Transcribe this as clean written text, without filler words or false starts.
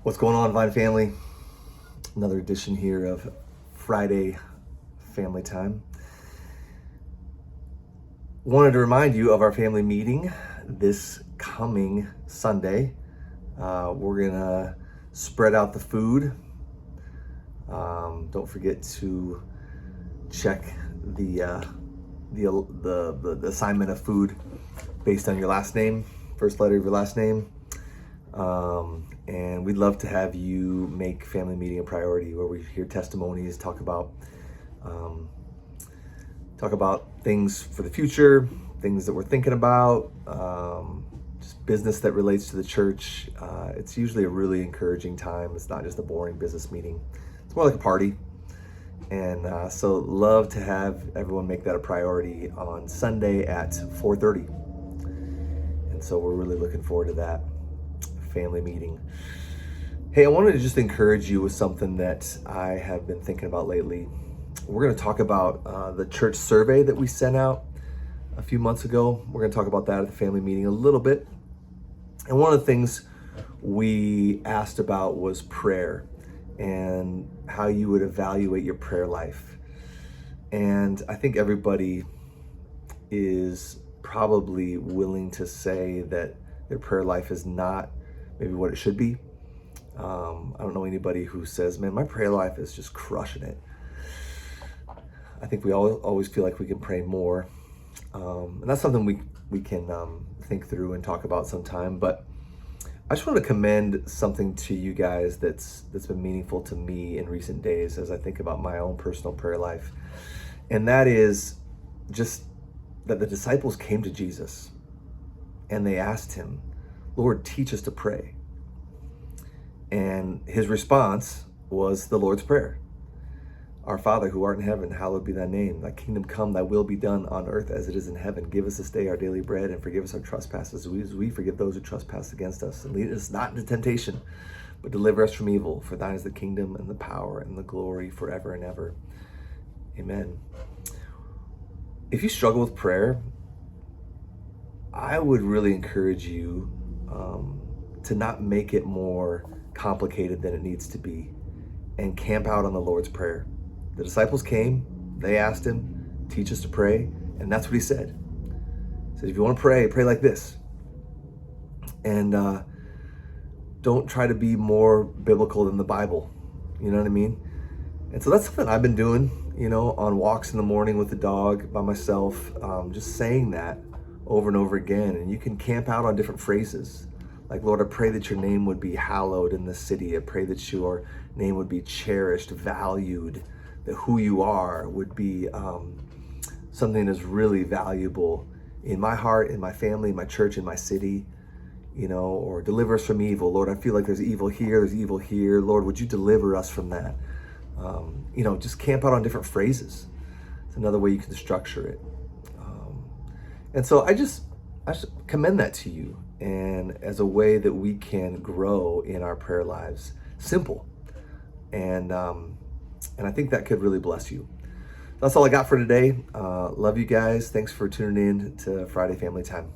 What's going on, Vine family? Another edition here of Friday Family Time. Wanted to remind you of our family meeting this coming Sunday. We're gonna spread out the food. Don't forget to check the assignment of food based on your last name, first letter of your last name. And we'd love to have you make family meeting a priority, where we hear testimonies, talk about things for the future, things that we're thinking about, just business that relates to the church. It's usually a really encouraging time. It's not just a boring business meeting. It's more like a party. And so love to have everyone make that a priority on Sunday at 4:30. And so we're really looking forward to that family meeting. Hey, I wanted to just encourage you with something that I have been thinking about lately. We're going to talk about the church survey that we sent out a few months ago. We're going to talk about that at the family meeting a little bit. And one of the things we asked about was prayer and how you would evaluate your prayer life. And I think everybody is probably willing to say that their prayer life is not maybe what it should be. I don't know anybody who says, man, my prayer life is just crushing it. I think we always feel like we can pray more. And that's something we can think through and talk about sometime. But I just want to commend something to you guys that's been meaningful to me in recent days as I think about my own personal prayer life. And that is just that the disciples came to Jesus and they asked him, Lord, teach us to pray. And his response was the Lord's Prayer. Our Father who art in heaven, hallowed be thy name. Thy kingdom come, thy will be done on earth as it is in heaven. Give us this day our daily bread, and forgive us our trespasses as we forgive those who trespass against us. And lead us not into temptation, but deliver us from evil. For thine is the kingdom and the power and the glory forever and ever. Amen. If you struggle with prayer, I would really encourage you to not make it more complicated than it needs to be, and camp out on the Lord's Prayer. The disciples came, they asked him, teach us to pray, and that's what he said. He said, if you want to pray, pray like this. And don't try to be more biblical than the Bible. You know what I mean? And so that's something I've been doing, on walks in the morning with the dog, by myself, just saying that over and over again. And you can camp out on different phrases. Like, Lord, I pray that your name would be hallowed in this city. I pray that your name would be cherished, valued, that who you are would be something that's really valuable in my heart, in my family, in my church, in my city, or deliver us from evil. Lord, I feel like there's evil here. Lord, would you deliver us from that? Just camp out on different phrases. It's another way you can structure it. And so I just commend that to you, and as a way that we can grow in our prayer lives. Simple. And I think that could really bless you. That's all I got for today. Love you guys. Thanks for tuning in to Friday Family Time.